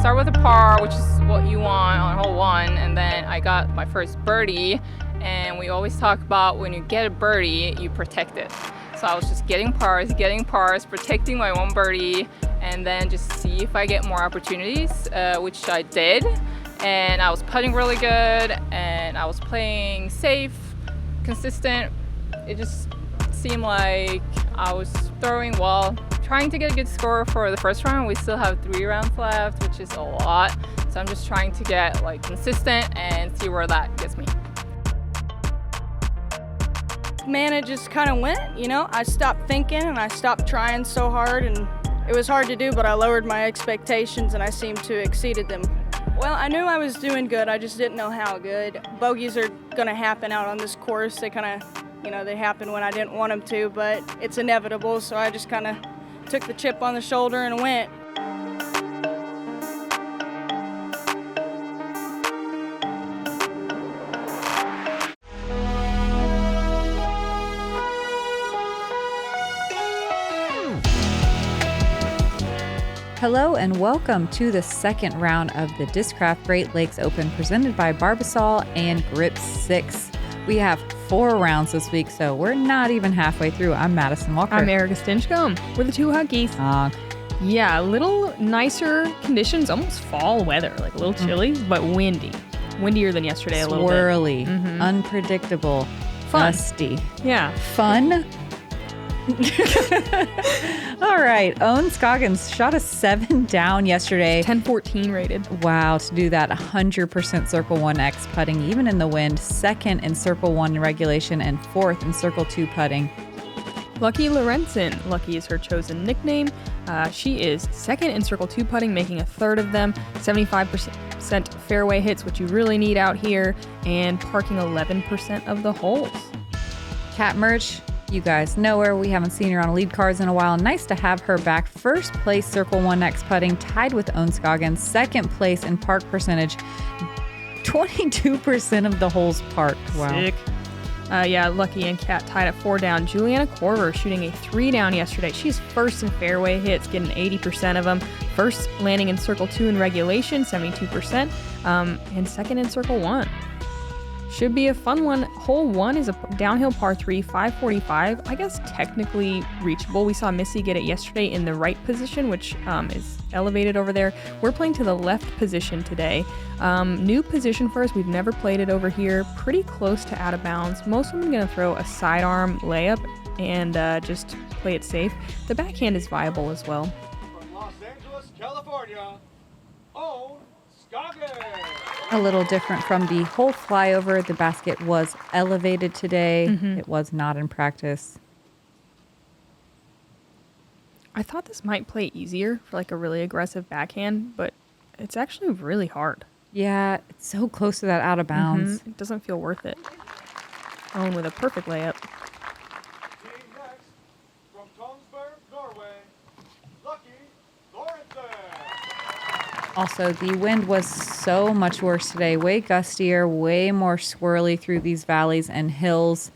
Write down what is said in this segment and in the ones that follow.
start with a par, which is what you want on hole 1, and then I got my first birdie. And we always talk about when you get a birdie, you protect it. So I was just getting pars, protecting my one birdie, and then just see if I get more opportunities, which I did. And I was putting really good, and I was playing safe, consistent. It just seemed like I was throwing well, trying to get a good score for the first round. We still have 3 rounds left, which is a lot. So I'm just trying to get like consistent and see where that gets me. Man, it just kind of went, you know. I stopped thinking and I stopped trying so hard, and it was hard to do, but I lowered my expectations and I seemed to exceeded them. Well, I knew I was doing good, I just didn't know how good. Bogeys are going to happen out on this course. They kind of, you know, they happen when I didn't want them to, but it's inevitable, so I just kind of took the chip on the shoulder and went. Hello and welcome to the second round of the Discraft Great Lakes Open presented by Barbasol and Grip 6. We have 4 rounds this week, so we're not even halfway through. I'm Madison Walker. I'm Erika Stinchcomb. We're the 2 huggies. Yeah, a little nicer conditions, almost fall weather, like a little chilly, but windy. Windier than yesterday a little bit. Swirly, unpredictable, Fun. Dusty. Yeah. Fun. All right. Owen Scoggins shot a 7 down yesterday. 10-14 rated. Wow. To do that 100% Circle 1X putting, even in the wind. 2nd in Circle 1 regulation and 4th in Circle 2 putting. Lucky Lorentzen. Lucky is her chosen nickname. She is 2nd in Circle 2 putting, making a 3rd of them. 75% fairway hits, which you really need out here, and parking 11% of the holes. Kat Mertsch. You guys know her. We haven't seen her on lead cards in a while. Nice to have her back. 1st place Circle 1X putting, tied with Owen Scoggins. 2nd place in park percentage. 22% of the holes parked. Wow. Sick. Yeah, Lucky and Kat tied at 4 down. Juliana Korver shooting a 3 down yesterday. She's 1st in fairway hits, getting 80% of them. 1st landing in Circle 2 in regulation, 72%. And 2nd in Circle 1. Should be a fun one. Hole 1 is a downhill par 3, 545. I guess technically reachable. We saw Missy get it yesterday in the right position, which is elevated over there. We're playing to the left position today. New position for us. We've never played it over here. Pretty close to out of bounds. Most of them are going to throw a sidearm layup and just play it safe. The backhand is viable as well. From Los Angeles, California, Owen Scoggins. A little different from the whole flyover. The basket was elevated today. It was not in practice. I thought this might play easier for like a really aggressive backhand, but it's actually really hard. Yeah, it's so close to that out of bounds. It doesn't feel worth it. Owen with a perfect layup. Team next, from Kongsberg, Norway, Lucky Lorentzen. Also, the wind was so much worse today. Way gustier, way more swirly through these valleys and hills.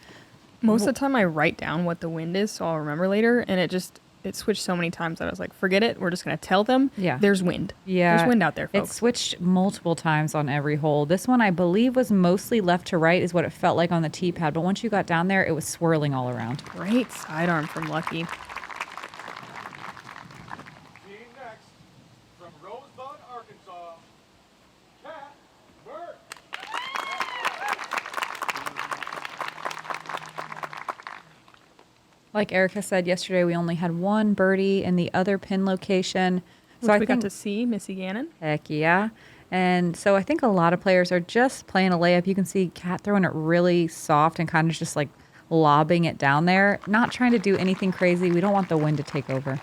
Most of the time I write down what the wind is so I'll remember later, and it switched so many times that I was like, forget it. We're just going to tell them there's wind. Yeah. There's wind out there, folks. It switched multiple times on every hole. This one, I believe, was mostly left to right is what it felt like on the tee pad. But once you got down there, it was swirling all around. Great sidearm from Lucky. Team next, from Rosebud, Arkansas, Kat Mertsch. Like Erika said yesterday, we only had 1 birdie in the other pin location. Which we got to see Missy Gannon. Heck yeah. And so I think a lot of players are just playing a layup. You can see Kat throwing it really soft and kind of just like lobbing it down there. Not trying to do anything crazy. We don't want the wind to take over.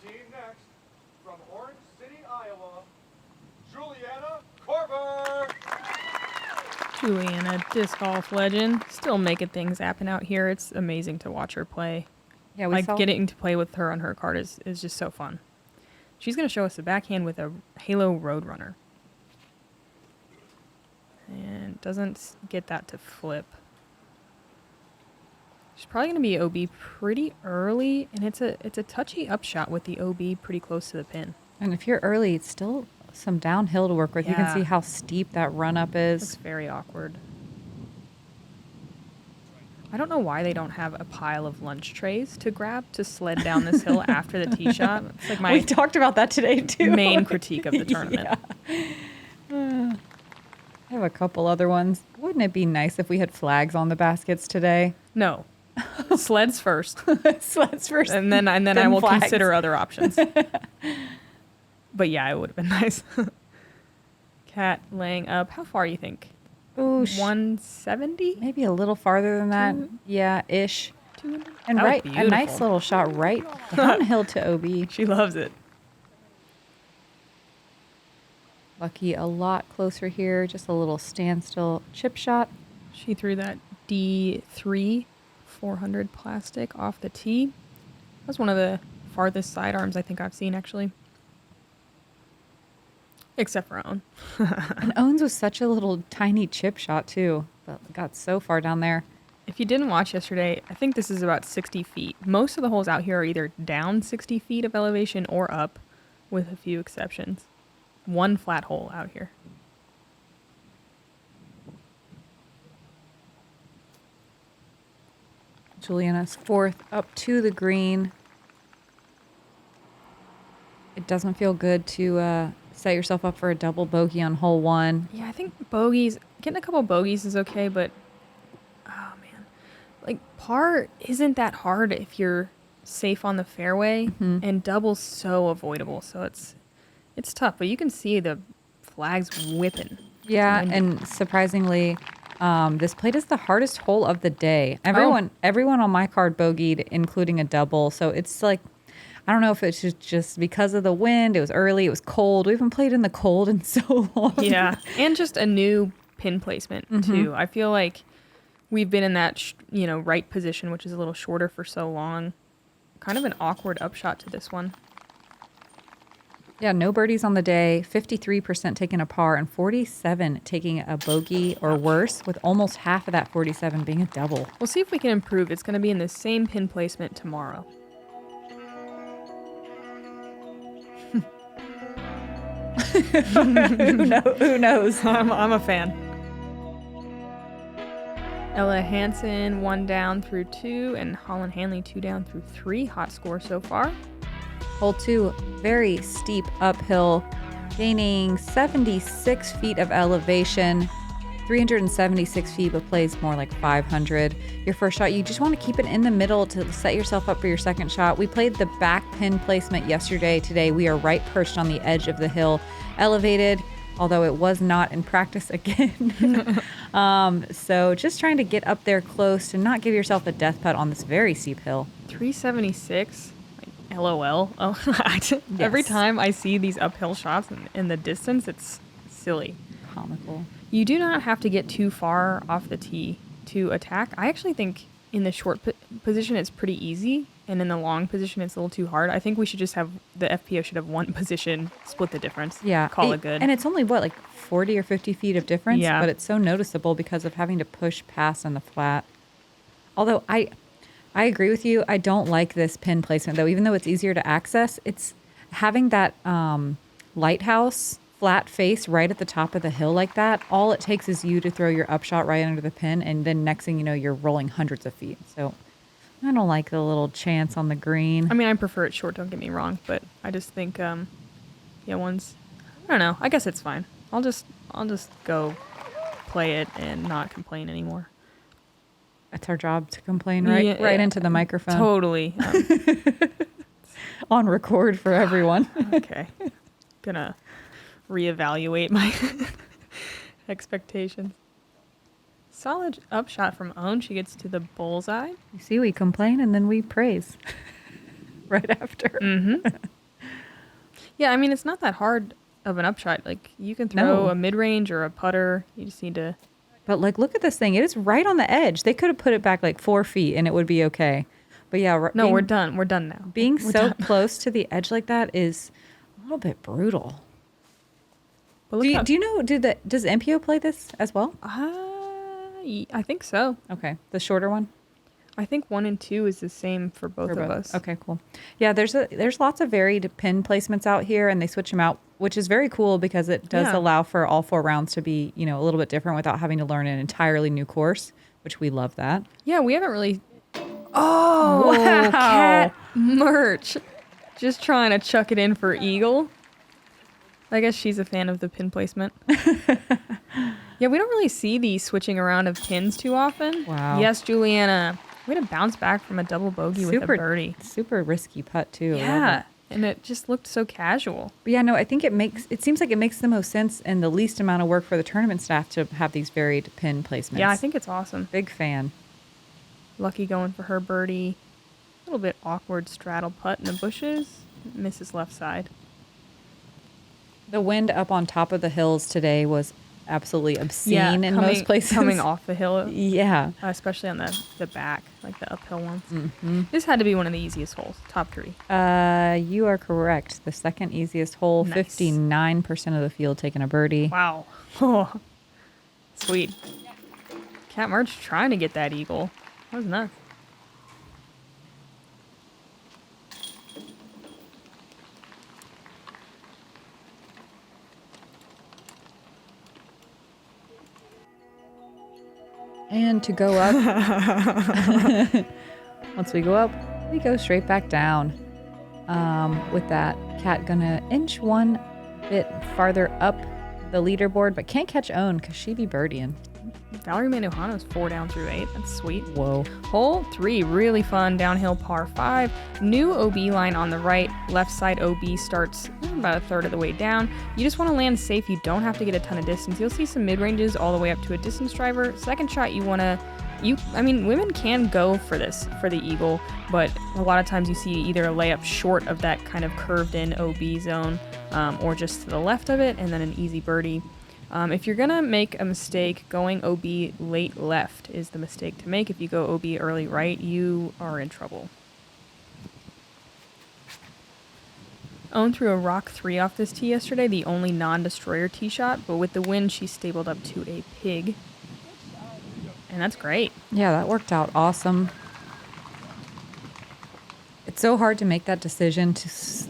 Team next, from Orange City, Iowa, Juliana Korver. Juliana, disc golf legend. Still making things happen out here. It's amazing to watch her play. Yeah, Getting to play with her on her card is just so fun. She's going to show us the backhand with a Halo Roadrunner. And doesn't get that to flip. She's probably going to be OB pretty early, and it's a touchy upshot with the OB pretty close to the pin. And if you're early, it's still some downhill to work with. You can Yeah. see how steep that run up It's is. very awkward. I don't know why they don't have a pile of lunch trays to grab to sled down this hill after the tee shot. It's like We my talked about that today too. main critique of the tournament. I have a couple other ones. Wouldn't it be nice if we had flags on the baskets today? No. Sleds first. Sleds first. And then I will flags. consider other options. But yeah, it would have been nice. Cat laying up. How far you think? Ooh, 170? maybe a little farther than that. Two- Yeah, ish. 200? And That was right, a nice beautiful. little shot right downhill to OB. She loves it. Lucky a lot closer here. Just a little standstill chip shot. She threw that D3 400 plastic off the tee. That's one of the farthest sidearms I think I've seen, actually. Except for Owen. And Owens was such a little tiny chip shot too, but got so far down there. If you didn't watch yesterday, I think this is about 60 feet. Most of the holes out here are either down 60 feet of elevation or up, with a few exceptions. One flat hole out here. Juliana's fourth up to the green. It doesn't feel good to set yourself up for a double bogey on hole one. Yeah, I think getting a couple bogeys is okay, but oh man, like par isn't that hard if you're safe on the fairway, and double's so avoidable. So it's tough, but you can see the flags whipping. Yeah, And- and surprisingly, this plate is the hardest hole of the day. Everyone on my card bogeyed, including a double. So it's like, I don't know if it's just because of the wind. It was early. It was cold. We haven't played in the cold in so long. Yeah, and just a new pin placement too. I feel like we've been in that right position, which is a little shorter for so long. Kind of an awkward upshot to this one. Yeah, no birdies on the day. 53% taking a par and 47 taking a bogey or worse, with almost half of that 47 being a double. We'll see if we can improve. It's going to be in the same pin placement tomorrow. Who knows? I'm a fan. Ella Hansen 1 down through 2, and Holland Hanley 2 down through 3. Hot score so far. Hole 2, very steep uphill, gaining 76 feet of elevation, 376 feet, but plays more like 500. Your first shot, you just want to keep it in the middle to set yourself up for your second shot. We played the back pin placement yesterday. Today, we are right perched on the edge of the hill, elevated, although it was not in practice again. So just trying to get up there close to not give yourself a death putt on this very steep hill. 376. Like, LOL. Oh, every time I see these uphill shots in the distance, it's silly. Comical. You do not have to get too far off the tee to attack. I actually think in the short position it's pretty easy, and in the long position it's a little too hard. I think we should just have the FPO should have one position, split the difference. Yeah. Call it good. And it's only like 40 or 50 feet of difference, Yeah. but it's so noticeable because of having to push past on the flat. Although I agree with you. I don't like this pin placement though, even though it's easier to access. It's having that lighthouse flat face right at the top of the hill like that. All it takes is you to throw your upshot right under the pin, and then next thing you know, you're rolling hundreds of feet. So I don't like the little chance on the green. I mean, I prefer it short, don't get me wrong, but I just think, I don't know. I guess it's fine. I'll just go play it and not complain anymore. It's our job to complain right Yeah, into the microphone. Totally. On record for everyone. Okay. Gonna reevaluate my expectations. Solid upshot from Owen. She gets to the bullseye. You see, we complain and then we praise right after. Yeah, I mean, it's not that hard of an upshot. Like, you can throw No. a mid-range or a putter. You just need to... But like, look at this thing. It is right on the edge. They could have put it back like 4 feet and it would be okay. But yeah, No, we're done. We're done now. Being We're so done. close to the edge like that is a little bit brutal. But look Do you know, does MPO play this as well? I think so. Okay. The shorter one? I think 1 and 2 is the same for both of us. Okay, cool. Yeah, there's lots of varied pin placements out here, and they switch them out, which is very cool because it does allow for all 4 rounds to be, a little bit different without having to learn an entirely new course, which we love that. Yeah, we haven't really... Oh, wow. Cat Mertsch. Just trying to chuck it in for eagle. I guess she's a fan of the pin placement. Yeah, we don't really see the switching around of pins too often. Wow. Yes, Juliana. Way to bounce back from a double bogey with a birdie. Super risky putt, too. Yeah, and it just looked so casual. But yeah, no, I think it seems like it makes the most sense and the least amount of work for the tournament staff to have these varied pin placements. Yeah, I think it's awesome. Big fan. Lucky going for her birdie. A little bit awkward straddle putt in the bushes. Misses left side. The wind up on top of the hills today was absolutely obscene in most places. Coming off the hill. Yeah. Especially on the back, like the uphill ones. Mm-hmm. This had to be one of the easiest holes, top 3. You are correct. The second easiest hole, Nice. 59% of the field taking a birdie. Wow. Oh, sweet. Cat Mertsch trying to get that eagle. That was nuts. And to go up, once we go up, we go straight back down. With that, Cat gonna inch one bit farther up the leaderboard, but can't catch Own because she be birdieing. Valerie Manduhano's 4 down through 8. That's sweet. Whoa. Hole 3, really fun downhill par 5. New OB line on the right. Left side OB starts about a third of the way down. You just want to land safe. You don't have to get a ton of distance. You'll see some mid-ranges all the way up to a distance driver. Second shot, women can go for this, for the eagle, but a lot of times you see either a layup short of that kind of curved in OB zone or just to the left of it, and then an easy birdie. If you're going to make a mistake, going OB late left is the mistake to make. If you go OB early right, you are in trouble. Own threw a rock 3 off this tee yesterday, the only non-destroyer tee shot, but with the wind, she stabled up to a pig. And that's great. Yeah, that worked out awesome. It's so hard to make that decision to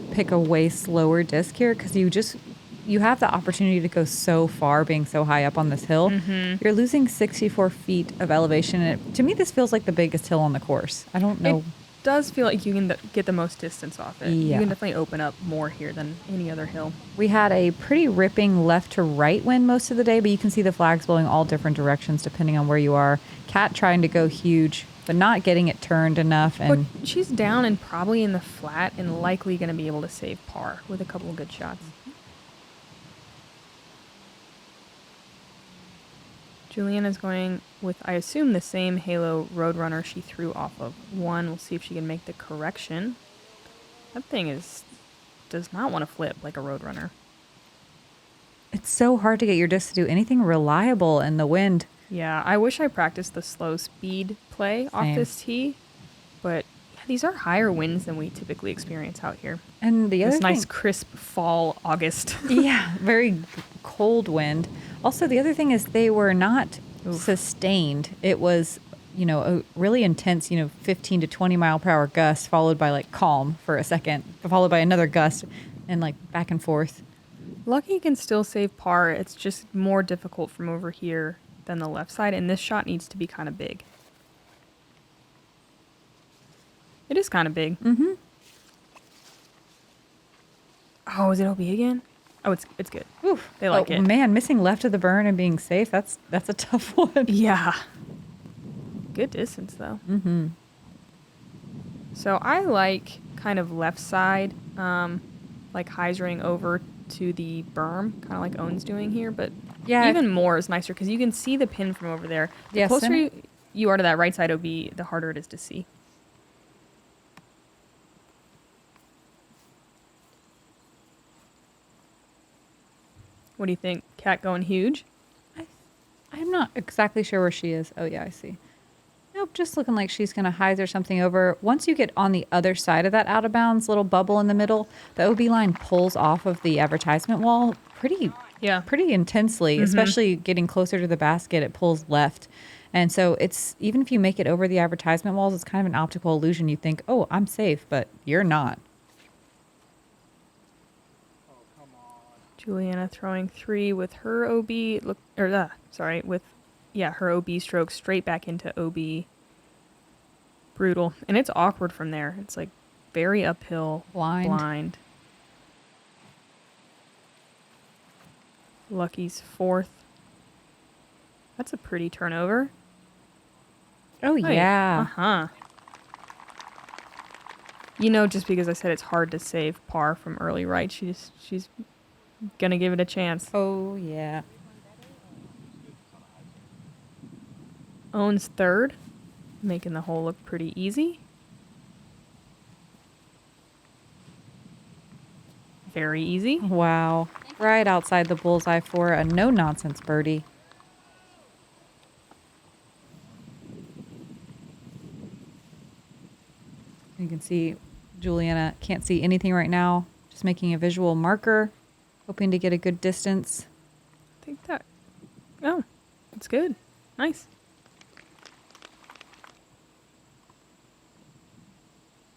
pick a way slower disc here because you have the opportunity to go so far being so high up on this hill. Mm-hmm. You're losing 64 feet of elevation. And to me, this feels like the biggest hill on the course. I don't know. It does feel like you can get the most distance off it. Yeah. You can definitely open up more here than any other hill. We had a pretty ripping left to right wind most of the day, but you can see the flags blowing all different directions depending on where you are. Cat trying to go huge, but not getting it turned enough. And but she's down and probably in the flat and likely going to be able to save par with a couple of good shots. Juliana's going with, I assume, the same Halo Roadrunner she threw off of 1. We'll see if she can make the correction. That thing does not want to flip like a Roadrunner. it's so hard to get your disc to do anything reliable in the wind. Yeah, I wish I practiced the slow speed play off this tee, but yeah, these are higher winds than we typically experience out here. And the other This thing, nice crisp fall August. yeah, very cold wind. Also, the other thing is they were not sustained. It was, a really intense, 15 to 20 mile per hour gust followed by like calm for a second, followed by another gust and like back and forth. Lucky can still save par. It's just more difficult from over here than the left side, and this shot needs to be kind of big. It is kind of big. Mm-hmm. Oh, is it OB again? Oh, it's good. Oof. They like it. Man, missing left of the burn and being safe, that's a tough one. Yeah. Good distance, though. Mm-hmm. So I like kind of left side, like hyzering over to the berm, kind of like Owen's doing here, but Yeah. even more is nicer because you can see the pin from over there. The Yes, closer and you are to that right side OB, the harder it is to see. What do you think? Cat going huge? I'm not exactly sure where she is. Oh, yeah, I see. Nope, just looking like she's going to hyzer something over. Once you get on the other side of that out of bounds little bubble in the middle, the OB line pulls off of the advertisement wall pretty intensely, especially getting closer to the basket. It pulls left. And so it's, even if you make it over the advertisement walls, it's kind of an optical illusion. You think, oh, I'm safe, but you're not. Juliana throwing 3 with her OB, her OB stroke straight back into OB. Brutal. And it's awkward from there. It's like very uphill. Blind. Lucky's 4th. That's a pretty turnover. Oh, yeah. Uh-huh. Just because I said it's hard to save par from early right, she's gonna give it a chance. Oh, yeah. Owns 3rd, making the hole look pretty easy. Very easy. Wow. Right outside the bullseye for a no-nonsense birdie. You can see Juliana can't see anything right now. Just making a visual marker, hoping to get a good distance. I think that... Oh, that's good. Nice.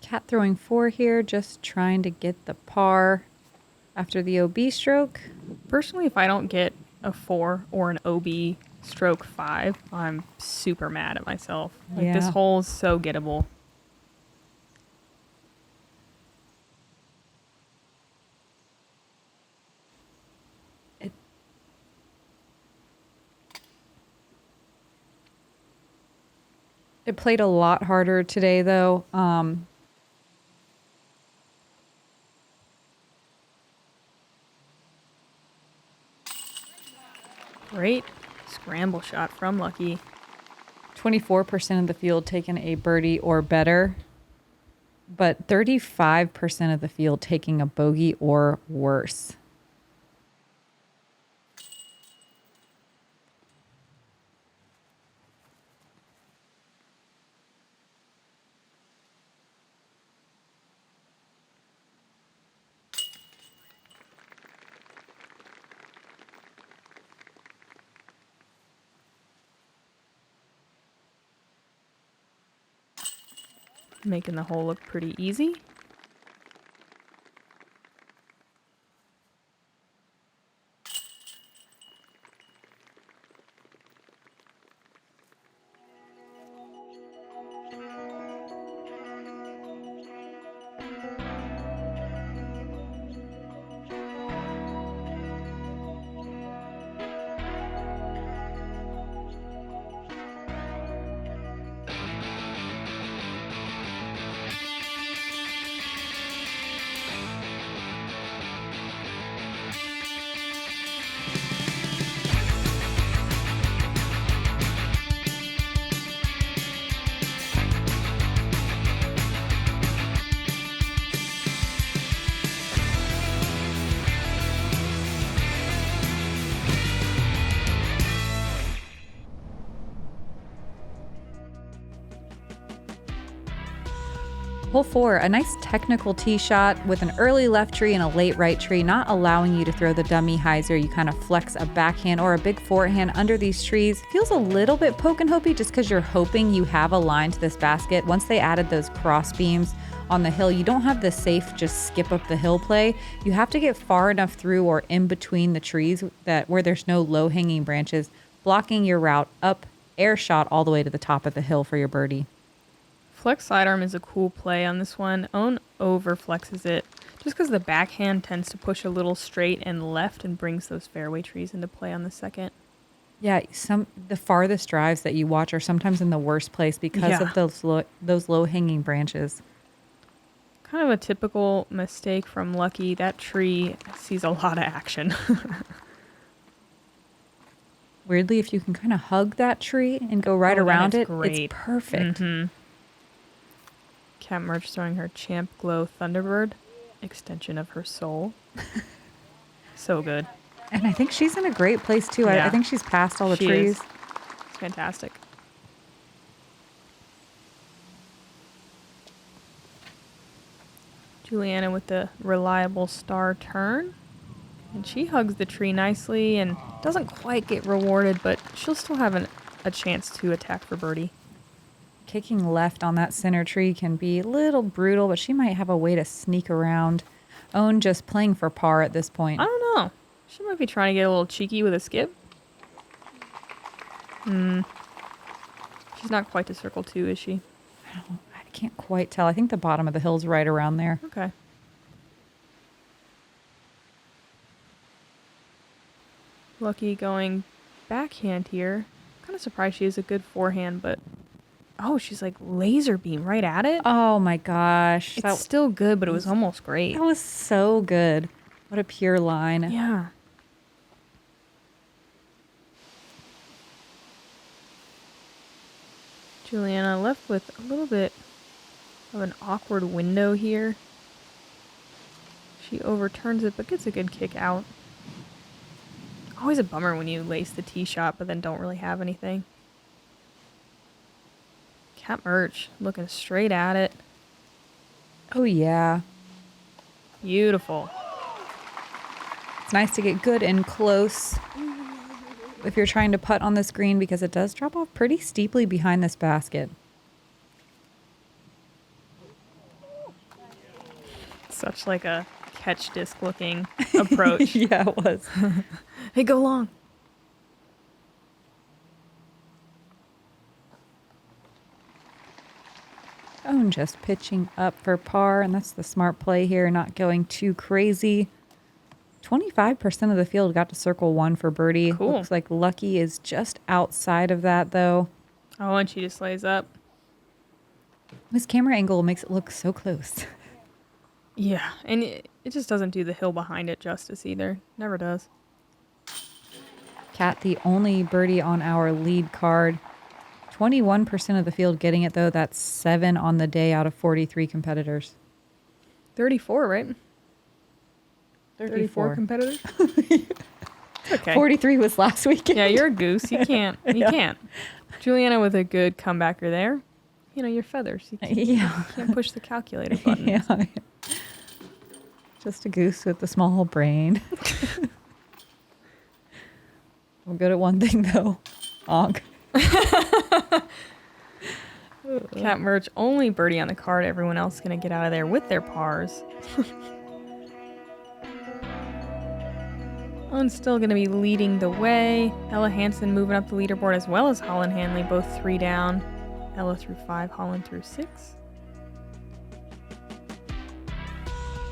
Cat throwing 4 here, just trying to get the par after the OB stroke. Personally, if I don't get a 4 or an OB stroke 5, I'm super mad at myself. Like, this hole is so gettable. It played a lot harder today, though. Great scramble shot from Lucky. 24% of the field taking a birdie or better, but 35% of the field taking a bogey or worse. Making the hole look pretty easy. Hole 4, a nice technical tee shot with an early left tree and a late right tree, not allowing you to throw the dummy hyzer. You kind of flex a backhand or a big forehand under these trees. Feels a little bit poke and hopey just because you're hoping you have a line to this basket. Once they added those cross beams on the hill, you don't have the safe just skip up the hill play. You have to get far enough through or in between the trees that where there's no low hanging branches, blocking your route up, air shot all the way to the top of the hill for your birdie. Flex sidearm is a cool play on this one. Own over flexes it just because the backhand tends to push a little straight and left and brings those fairway trees into play on the second. Yeah, the farthest drives that you watch are sometimes in the worst place because of those low hanging branches. Kind of a typical mistake from Lucky. That tree sees a lot of action. Weirdly, if you can kind of hug that tree and go right around it, great. It's perfect. Mm-hmm. Cat Mertsch throwing her Champ Glow Thunderbird, extension of her soul. So good. And I think she's in a great place too. Yeah. I think she's past all the She trees. is. It's fantastic. Juliana with the reliable star turn. And she hugs the tree nicely and doesn't quite get rewarded, but she'll still have a chance to attack for birdie. Kicking left on that center tree can be a little brutal, but she might have a way to sneak around. Own just playing for par at this point. I don't know. She might be trying to get a little cheeky with a skip. She's not quite to circle 2, is she? I can't quite tell. I think the bottom of the hill's right around there. Okay. Lucky going backhand here. Kind of surprised she has a good forehand, but oh, she's like laser beam right at it. Oh my gosh. It's still good, but it was almost great. That was so good. What a pure line. Yeah. Juliana left with a little bit of an awkward window here. She overturns it, but gets a good kick out. Always a bummer when you lace the tee shot, but then don't really have anything. Cat Mertsch looking straight at it. Oh yeah. Beautiful. It's nice to get good and close if you're trying to putt on this green because it does drop off pretty steeply behind this basket. Such like a catch disc looking approach. Yeah, it was. Hey, go long. Own just pitching up for par, and that's the smart play here, not going too crazy. 25% of the field got to circle 1 for birdie. Cool. Looks like Lucky is just outside of that, though. Oh, and she just lays up. This camera angle makes it look so close. Yeah, and it just doesn't do the hill behind it justice either. Never does. Cat, the only birdie on our lead card. 21% of the field getting it, though. That's 7 on the day out of 43 competitors. 34, right? 34 competitors? Okay. 43 was last weekend. Yeah, you're a goose. You can't. You can't. Juliana with a good comebacker there. You know, your feathers. You can't push the calculator button. Yeah. Just a goose with a small brain. I'm good at one thing, though. Honk. Cat Mertsch, only birdie on the card. Everyone else is going to get out of there with their pars. Owen's still going to be leading the way. Ella Hansen moving up the leaderboard as well as Holland Hanley, both 3 down. Ella through 5, Holland through 6.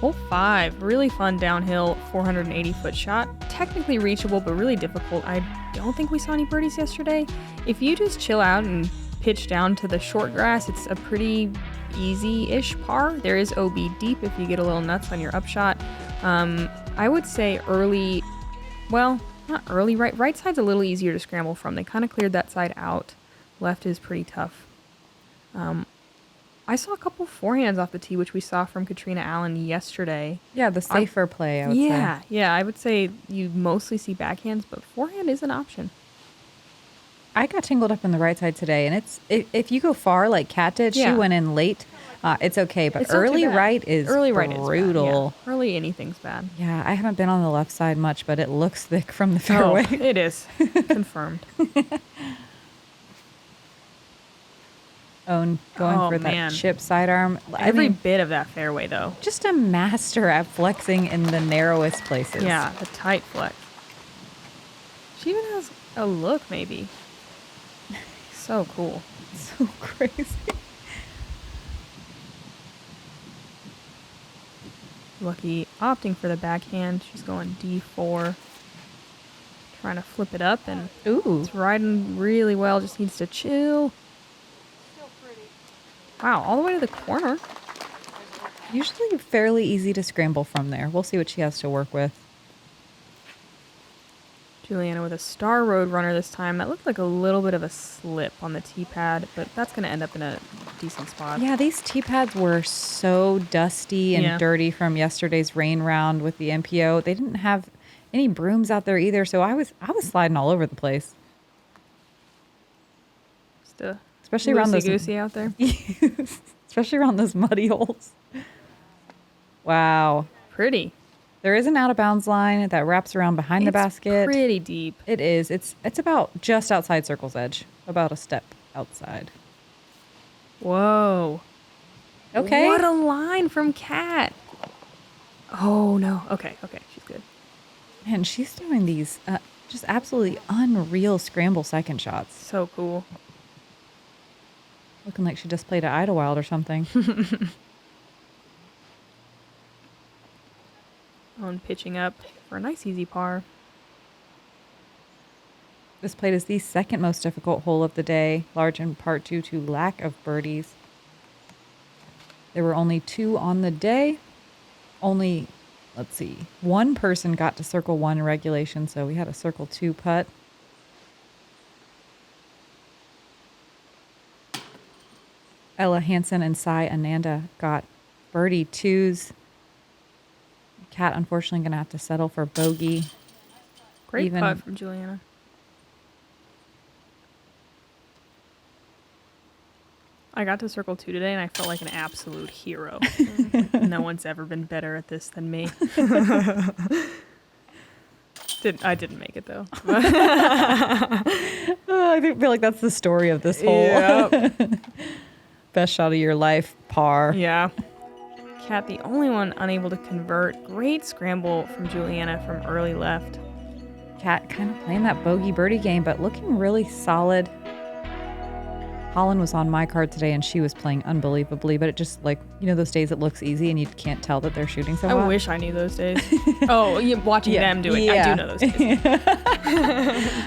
Hole 5, really fun downhill 480-foot shot. Technically reachable, but really difficult. I don't think we saw any birdies yesterday. If you just chill out and pitch down to the short grass, it's a pretty easy-ish par. There is OB deep if you get a little nuts on your upshot. I would say early, well, not early, right side's a little easier to scramble from. They kind of cleared that side out. Left is pretty tough. I saw a couple forehands off the tee, which we saw from Katrina Allen yesterday. Yeah, the safer play, I would say. Yeah, I would say you mostly see backhands, but forehand is an option. I got tangled up in the right side today, and it's if you go far like Kat did, she went in late. It's okay, but It's not too early bad. right is brutal. Yeah. Early anything's bad. Yeah, I haven't been on the left side much, but it looks thick from the fairway. Oh, it is. Confirmed. Owen going for that chip sidearm. Every bit of that fairway, though. Just a master at flexing in the narrowest places. Yeah, the tight flex. She even has a look, maybe. So cool. So crazy. Lucky opting for the backhand. She's going D4. Trying to flip it up, and it's riding really well. Just needs to chill. Wow, all the way to the corner. Usually fairly easy to scramble from there. We'll see what she has to work with. Juliana with a star road runner this time. That looked like a little bit of a slip on the tee pad, but that's going to end up in a decent spot. Yeah, these tee pads were so dusty and dirty from yesterday's rain round with the MPO. They didn't have any brooms out there either, so I was sliding all over the place. Especially around those goosey out there. Especially around those muddy holes. Wow. Pretty. There is an out of bounds line that wraps around behind the It's basket. pretty deep. It is. It's about just outside circle's edge, about a step outside. Whoa. Okay. What a line from Kat. Oh, no. Okay, she's good. Man, she's doing these just absolutely unreal scramble second shots. So cool. Looking like she just played at Idlewild or something. On pitching up for a nice easy par. This played is the second most difficult hole of the day, large in part due to lack of birdies. There were only 2 on the day. Only, let's see, 1 person got to circle 1 in regulation, so we had a circle 2 putt. Ella Hansen and Sai Ananda got birdie 2s. Kat, unfortunately, going to have to settle for bogey. Great Even- putt from Juliana. I got to circle 2 today, and I felt like an absolute hero. No one's ever been better at this than me. I didn't make it, though. I feel like that's the story of this hole. Yep. Best shot of your life, par. Yeah. Kat, the only one unable to convert. Great scramble from Juliana from early left. Kat kind of playing that bogey birdie game, but looking really solid. Holland was on my card today, and she was playing unbelievably, but it just, like, you know those days it looks easy and you can't tell that they're shooting so I hot? wish I knew those days. Oh, yeah, watching them do it. I do know those days.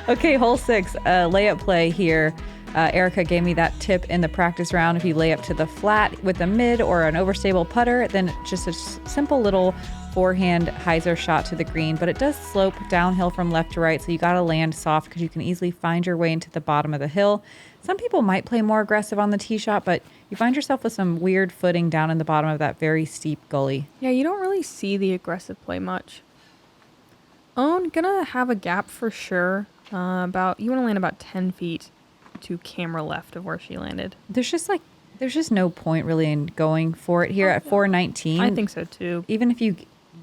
Okay, hole 6, layup play here. Erika gave me that tip in the practice round. If you lay up to the flat with a mid or an overstable putter, then just a simple little forehand hyzer shot to the green, but it does slope downhill from left to right, so you got to land soft because you can easily find your way into the bottom of the hill. Some people might play more aggressive on the tee shot, but you find yourself with some weird footing down in the bottom of that very steep gully. Yeah, you don't really see the aggressive play much. Gonna have a gap for sure. You want to land about 10 feet to camera left of where she landed. There's just no point really in going for it here at 419. I think so too. Even if you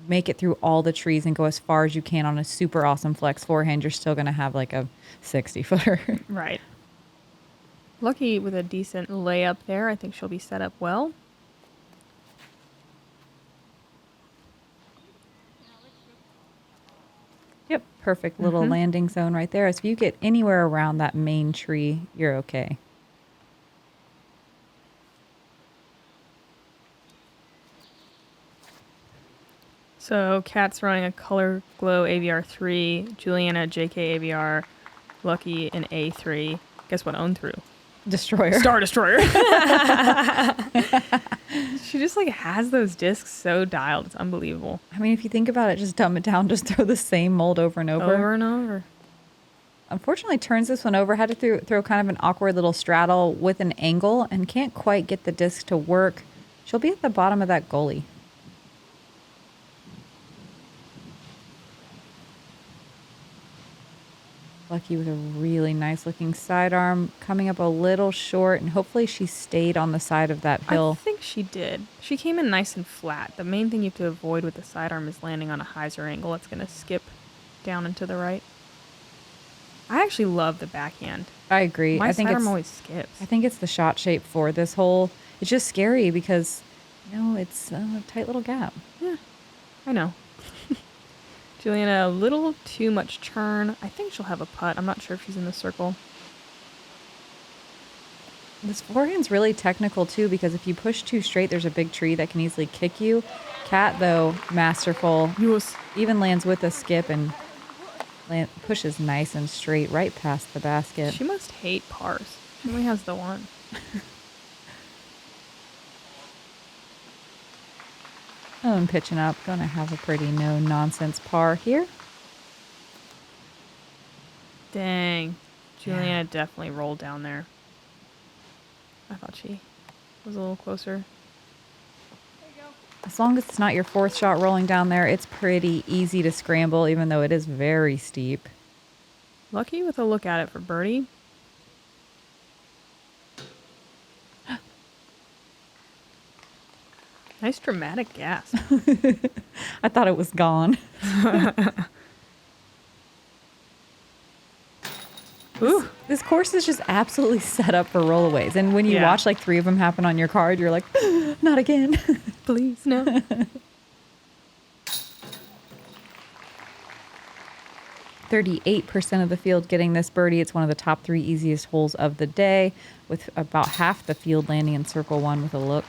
make it through all the trees and go as far as you can on a super awesome flex forehand, you're still going to have like a 60-footer. Right. Lucky with a decent layup there. I think she'll be set up well. Yep, perfect little landing zone right there. So if you get anywhere around that main tree, you're okay. So Kat's running a Color Glow AVR 3, Juliana JK AVR, Lucky an A3. Guess what owned through? Destroyer. Star Destroyer. She just like has those discs so dialed. It's unbelievable. I mean, if you think about it, just dumb it down, just throw the same mold over and over. Over and over. Unfortunately, turns this one over. Had to throw kind of an awkward little straddle with an angle and can't quite get the disc to work. She'll be at the bottom of that gully. Lucky with a really nice looking sidearm, coming up a little short, and hopefully she stayed on the side of that hill. I think she did. She came in nice and flat. The main thing you have to avoid with the sidearm is landing on a hyzer angle. It's going to skip down and to the right. I actually love the backhand. I agree. My I think sidearm it's always skips. I think it's the shot shape for this hole. It's just scary because, it's a tight little gap. Yeah, I know. Juliana, a little too much churn. I think she'll have a putt. I'm not sure if she's in the circle. This forehand's really technical too because if you push too straight, there's a big tree that can easily kick you. Kat, though, masterful. Yes. Even lands with a skip and pushes nice and straight right past the basket. She must hate pars. She only has the one. Oh, and pitching up. Gonna have a pretty no-nonsense par here. Dang. Juliana definitely rolled down there. I thought she was a little closer. As long as it's not your fourth shot rolling down there, it's pretty easy to scramble, even though it is very steep. Lucky with a look at it for birdie. Nice dramatic gasp. I thought it was gone. Ooh. This course is just absolutely set up for rollaways. And when you Yeah. watch like 3 of them happen on your card, you're like, not again. Please, no. 38% of the field getting this birdie. It's one of the top 3 easiest holes of the day, with about half the field landing in circle 1 with a look.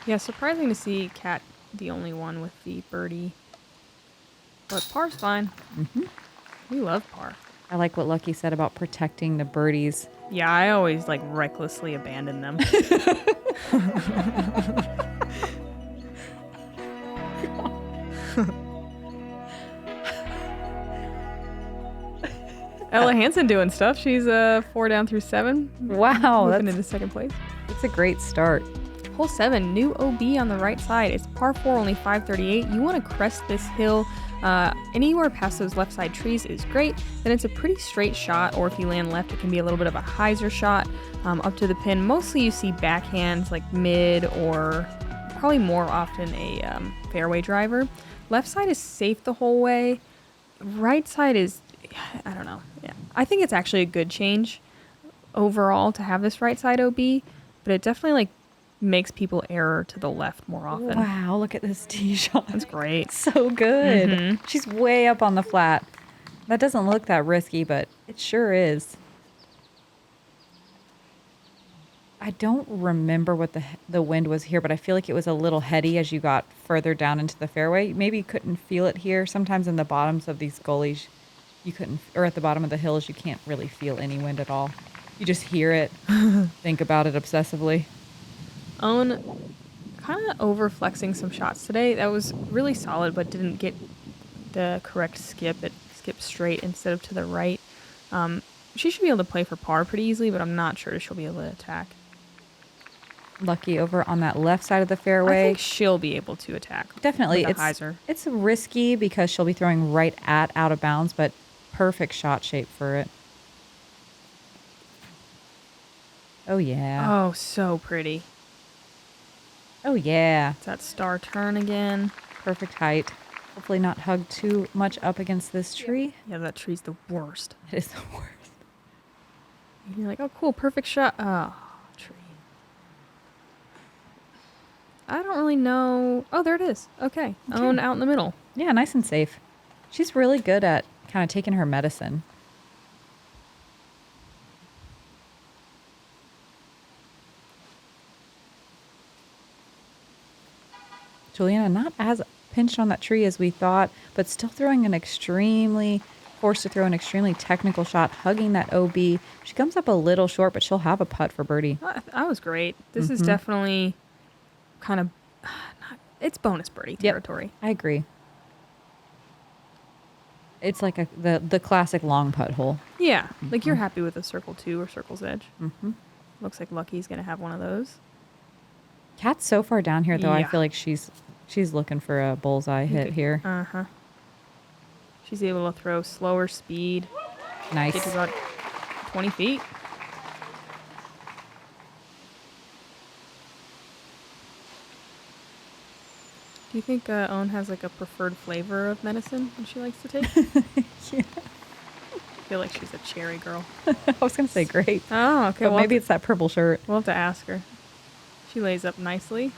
Yeah, surprising to see Kat the only one with the birdie. But par's fine. Mm-hmm. We love par. I like what Lucky said about protecting the birdies. Yeah, I always like recklessly abandon them. Ella Hansen doing stuff. She's 4 down through 7. Wow, Moving that's into second place. a great start. Hole 7, new OB on the right side. It's par 4, only 538. You want to crest this hill. Anywhere past those left side trees is great. Then it's a pretty straight shot, or if you land left, it can be a little bit of a hyzer shot up to the pin. Mostly you see backhands like mid, or probably more often a fairway driver. Left side is safe the whole way. Right side is, I don't know. Yeah, I think it's actually a good change overall to have this right side OB, but it definitely like makes people err to the left more often. Wow, look at this tee shot. That's great. So good. She's way up on the flat. That doesn't look that risky, but it sure is. I don't remember what the wind was here, but I feel like it was a little heady as you got further down into the fairway. Maybe you couldn't feel it here. Sometimes in the bottoms of these gullies, you couldn't, or at the bottom of the hills, you can't really feel any wind at all. You just hear it, think about it obsessively. Owen kind of over flexing some shots today. That was really solid, but didn't get the correct skip. It skipped straight instead of to the right. She should be able to play for par pretty easily, but I'm not sure she'll be able to attack. Lucky over on that left side of the I fairway. think she'll be able to attack. Definitely. With a hyzer. It's risky because she'll be throwing right at out of bounds, but perfect shot shape for it. Oh, yeah. Oh, so pretty. Oh, yeah. It's that star turn again. Perfect height. Hopefully not hugged too much up against this tree. Yeah, that tree's the worst. It is the worst. You're like, oh, cool, perfect shot. Oh, tree. I don't really know. Oh, there it is. Okay. Owen out in the middle. Yeah, nice and safe. She's really good at kind of taking her medicine. Juliana not as pinched on that tree as we thought, but still throwing forced to throw an extremely technical shot, hugging that OB. She comes up a little short, but she'll have a putt for birdie. That was great. This is definitely kind of, it's bonus birdie territory. I agree. It's like the classic long putt hole. Yeah, like you're happy with a circle 2 or circle's edge. Mm-hmm. Looks like Lucky's going to have one of those. Kat's so far down here, though. I Yeah. feel like she's looking for a bullseye hit here. Uh-huh. She's able to throw slower speed. Nice. Get to about 20 feet. Do you think Owen has like a preferred flavor of medicine that she likes to take? Yeah. I feel like she's a cherry girl. I was going to say grape. Oh, okay. But maybe it's that purple shirt. We'll have to ask her. She lays up nicely.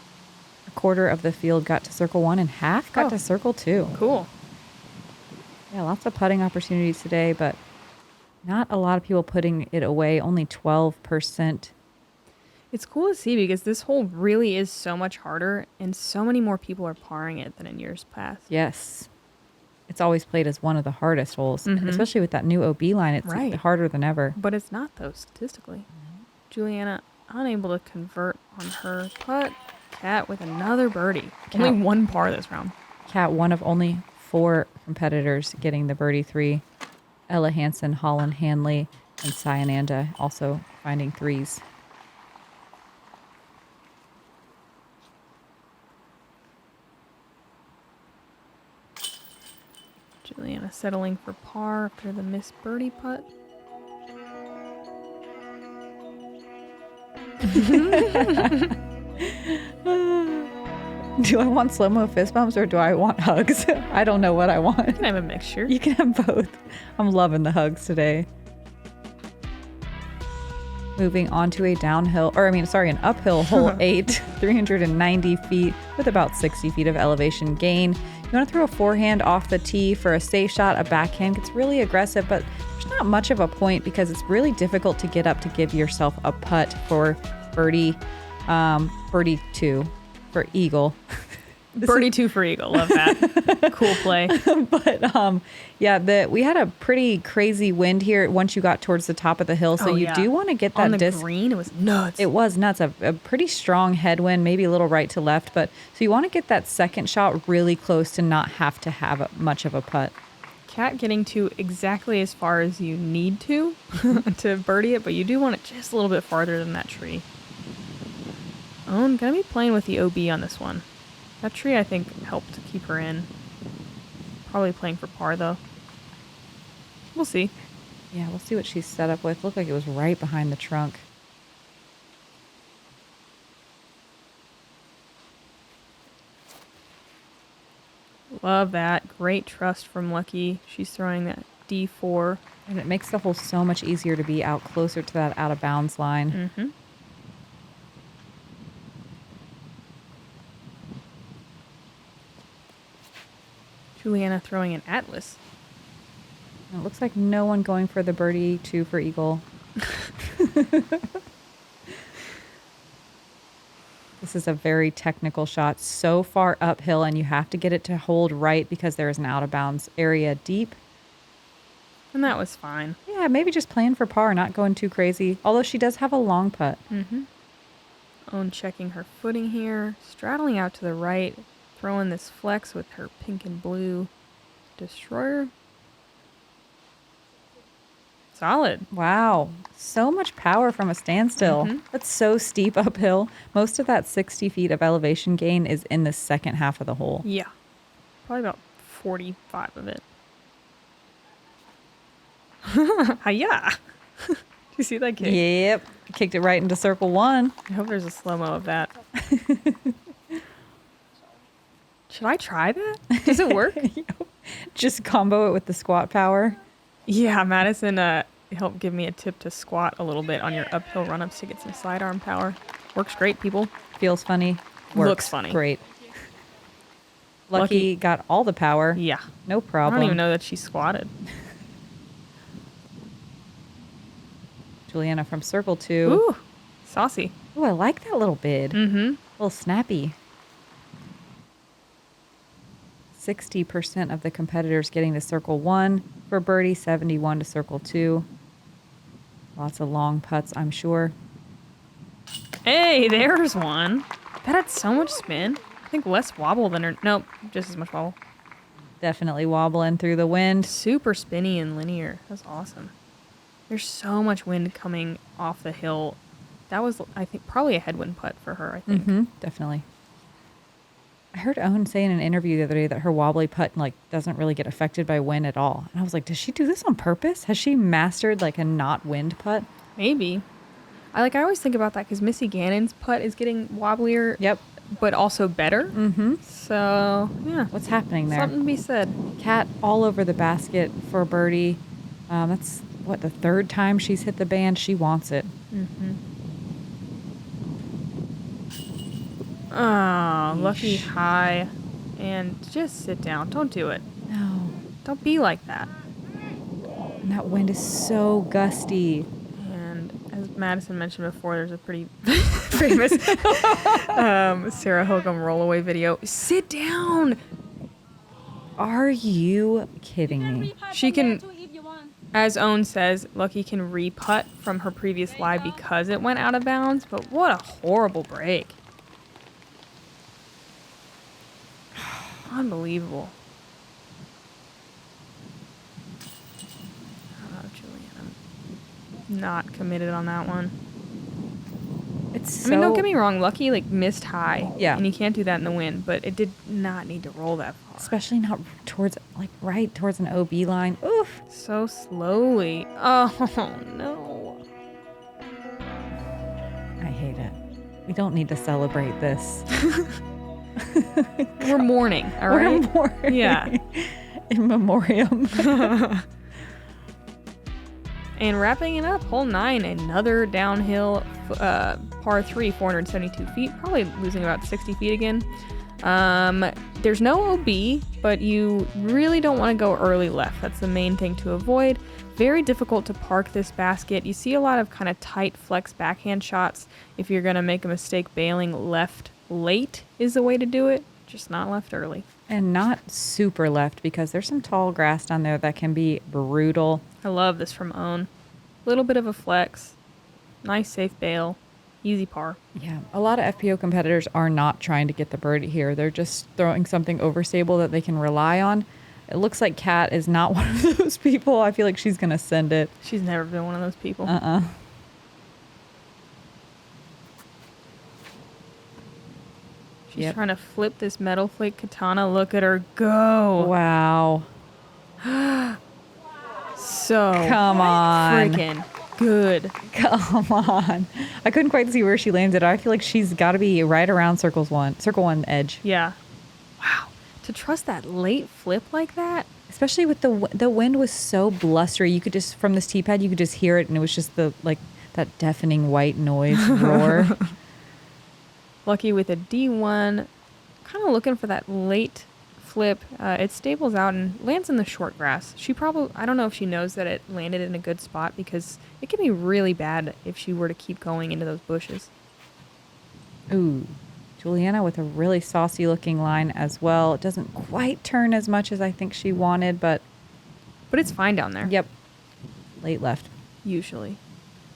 A quarter of the field got to circle 1 and half got Oh. to circle 2. Cool. Yeah, lots of putting opportunities today, but not a lot of people putting it away. Only 12%. It's cool to see because this hole really is so much harder and so many more people are parring it than in years past. Yes. It's always played as one of the hardest holes, especially with that new OB line. It's Right. harder than ever. But it's not, though, statistically. Juliana unable to convert on her putt. Kat with another birdie. Only one par this round. Kat, one of only 4 competitors getting the birdie 3. Ella Hansen, Holland Hanley, and Cyananda also finding 3s. Juliana settling for par after the missed birdie putt. do I want slow-mo fist bumps or do I want hugs? I don't know what I want. You can have a mixture. You can have both. I'm loving the hugs today. Moving on to an uphill hole 8, 390 feet with about 60 feet of elevation gain. You want to throw a forehand off the tee for a safe shot. A backhand gets really aggressive, but there's not much of a point because it's really difficult to get up to give yourself a putt for birdie 2 for eagle. Birdie 2 for eagle. Love that. Cool play. But we had a pretty crazy wind here once you got towards the top of the hill. So do want to get that on the green. It was nuts. It was nuts. A pretty strong headwind, maybe a little right to left. But so you want to get that second shot really close to not have to have much of a putt. Cat getting to exactly as far as you need to to birdie it, but you do want it just a little bit farther than that tree. I'm gonna be playing with the OB on this one. That tree, I think, helped keep her in. Probably playing for par, though. We'll see. Yeah, we'll see what she's set up with. Looked like it was right behind the trunk. Love that. Great trust from Lykke. She's throwing that D4. And it makes the hole so much easier to be out closer to that out of bounds line. Mm-hmm. Juliana throwing an Atlas. It looks like no one going for the birdie 2 for eagle. This is a very technical shot, so far uphill, and you have to get it to hold right because there is an out of bounds area deep. And that was fine. Yeah, maybe just playing for par, not going too crazy. Although she does have a long putt. Mm-hmm. Own checking her footing here, straddling out to the right, throwing this flex with her pink and blue destroyer. Solid. Wow. So much power from a standstill. Mm-hmm. That's so steep uphill. Most of that 60 feet of elevation gain is in the second half of the hole. Yeah. Probably about 45 of it. Hiya! Do you see that kick? Yep. Kicked it right into circle 1. I hope there's a slow-mo of that. Should I try that? Does it work? Just combo it with the squat power. Yeah, Madison helped give me a tip to squat a little bit on your uphill run-ups to get some sidearm power. Works great, people. Feels funny. Works Looks funny. Great. Lykke got all the power. Yeah. No I problem. don't even know that she squatted. Juliana from circle 2. Ooh, saucy. Ooh, I like that little bid. Mm-hmm. A little snappy. 60% of the competitors getting to circle 1 for birdie, 71 to circle 2. Lots of long putts, I'm sure. Hey, there's one. That had so much spin. I think less wobble than her. Nope, just as much wobble. Definitely wobbling through the wind. Super spinny and linear. That's awesome. There's so much wind coming off the hill. That was, I think, probably a headwind putt for her, I think. Mm-hmm, definitely. I heard Owen say in an interview the other day that her wobbly putt doesn't really get affected by wind at all. And I was like, does she do this on purpose? Has she mastered a not wind putt? Maybe. I always think about that because Missy Gannon's putt is getting wobblier. Yep. But also better. Mm-hmm. So, yeah. What's happening there? Something to be said. Cat all over the basket for a birdie. That's, the third time she's hit the band. She wants it. Mm-hmm. Oh, lucky high. And just sit down. Don't do it. No. Don't be like that. And that wind is so gusty. And as Madison mentioned before, there's a pretty famous Sarah Hogan rollaway video. Sit down. Are you kidding me? She can, as Owen says, Lykke can re-putt from her previous lie because it went out of bounds. But what a horrible break. Unbelievable. Oh, Juliana. Not committed on that one. It's I mean, don't get me wrong. Lykke missed high. Yeah. And you can't do that in the wind, but it did not need to roll that far. Especially not towards, right towards an OB line. Oof. So slowly. Oh, no. I hate it. We don't need to celebrate this. We're mourning, all right? We're mourning. Yeah. In memoriam. And wrapping it up, hole 9, another downhill par 3, 472 feet, probably losing about 60 feet again. There's no OB, but you really don't want to go early left. That's the main thing to avoid. Very difficult to park this basket. You see a lot of kind of tight flex backhand shots. If you're going to make a mistake bailing left late is the way to do it, just not left early. And not super left because there's some tall grass down there that can be brutal. I love this from Own. Little bit of a flex. Nice safe bail. Easy par. Yeah, a lot of FPO competitors are not trying to get the birdie here. They're just throwing something overstable that they can rely on. It looks like Kat is not one of those people. I feel like she's going to send it. She's never been one of those people. She's trying to flip this metal flake katana. Look at her go. Wow. So Come on. freaking good. Come on. I couldn't quite see where she landed. I feel like she's got to be right around circle one edge. Yeah. Wow. To trust that late flip like that. Especially with the wind was so blustery. You could just, from this tee pad, you could just hear it. And it was just that deafening white noise roar. Lucky with a D1. Kind of looking for that late flip. It stables out and lands in the short grass. I don't know if she knows that it landed in a good spot because it can be really bad if she were to keep going into those bushes. Ooh. Juliana with a really saucy looking line as well. It doesn't quite turn as much as I think she wanted, but it's fine down there. Yep. Late left. Usually.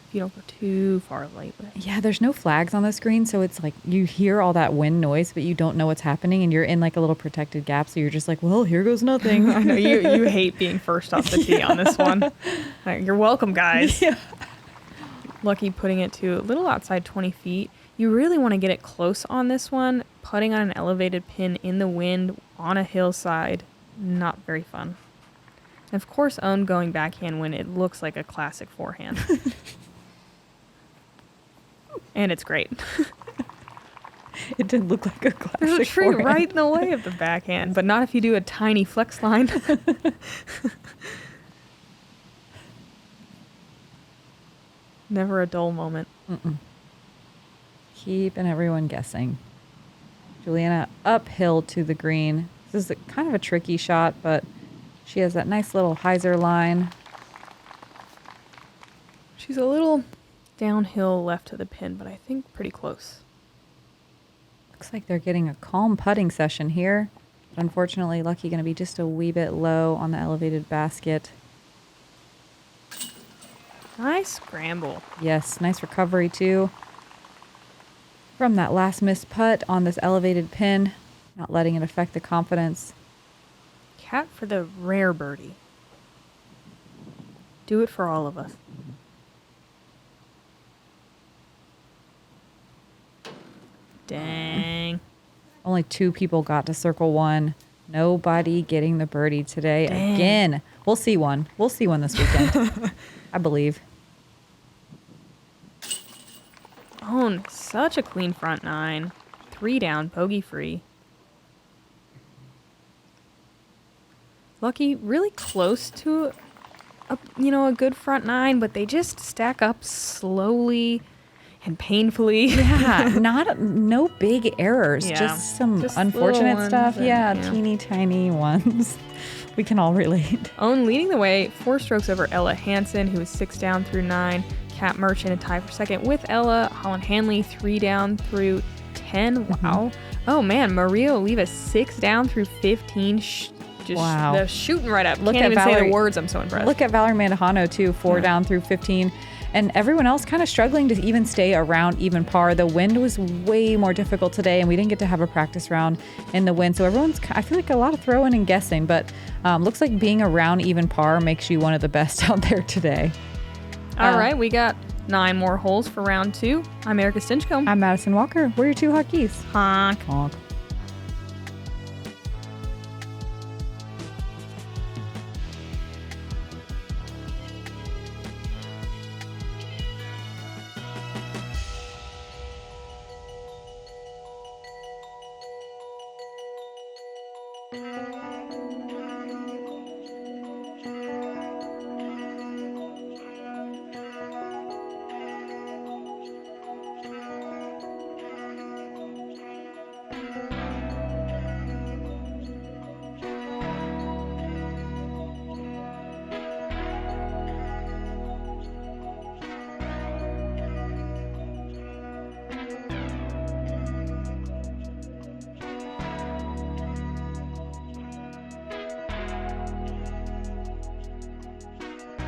If you don't go too far late. Yeah, there's no flags on the screen, so it's like you hear all that wind noise, but you don't know what's happening, and you're in like a little protected gap, so you're just like, well, here goes nothing. I know, you hate being first off the tee on this one. You're welcome, guys. Yeah. Lucky putting it to a little outside 20 feet. You really want to get it close on this one. Putting on an elevated pin in the wind on a hillside, not very fun. And of course, Own going backhand when it looks like a classic forehand. And it's great. It did look like a classic There's a tree forehand. right in the way of the backhand, but not if you do a tiny flex line. Never a dull moment. Keeping everyone guessing. Juliana uphill to the green. This is kind of a tricky shot, but she has that nice little hyzer line. She's a little downhill left of the pin, but I think pretty close. Looks like they're getting a calm putting session here. But unfortunately, Lucky going to be just a wee bit low on the elevated basket. Nice scramble. Yes, nice recovery too. From that last missed putt on this elevated pin, not letting it affect the confidence. Cat for the rare birdie. Do it for all of us. Dang. Only 2 people got to circle one. Nobody getting the birdie today. Dang. Again. We'll see one. We'll see one this weekend. I believe. Own such a clean front 9. 3 down, bogey free. Lucky really close to a good front 9, but they just stack up slowly and painfully. Yeah, no big errors, Yeah. just some Just unfortunate little stuff. ones Yeah, and, teeny tiny ones. We can all relate. Own leading the way, 4 strokes over Ella Hansen, who was 6 down through 9. Kat Mertsch in a tie for second with Ella. Holland Hanley 3 down through 10. Wow. Oh man, Maria Oliva 6 down through 15. Wow. They're shooting right up. Look Can't at even say Valerie- the words. I'm so impressed. Look at Valerie Mandujano too, 4 down through 15. And everyone else kind of struggling to even stay around even par. The wind was way more difficult today, and we didn't get to have a practice round in the wind. So I feel like a lot of throwing and guessing, but looks like being around even par makes you one of the best out there today. All right, we got 9 more holes for round 2. I'm Erika Stinchcomb. I'm Madison Walker. We're your 2 hotkeys. Honk. Honk. Juliana